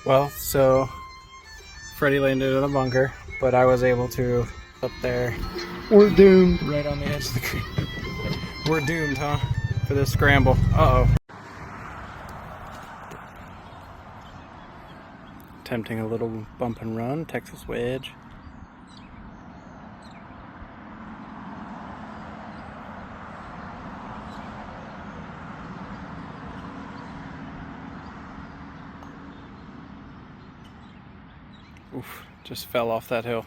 Well, so Freddie landed in a bunker, but I was able to up there. We're doomed. Right on the edge of the creek. We're doomed, huh? For this scramble. Uh-oh. Attempting a little bump and run, Texas wedge. Oof, just fell off that hill.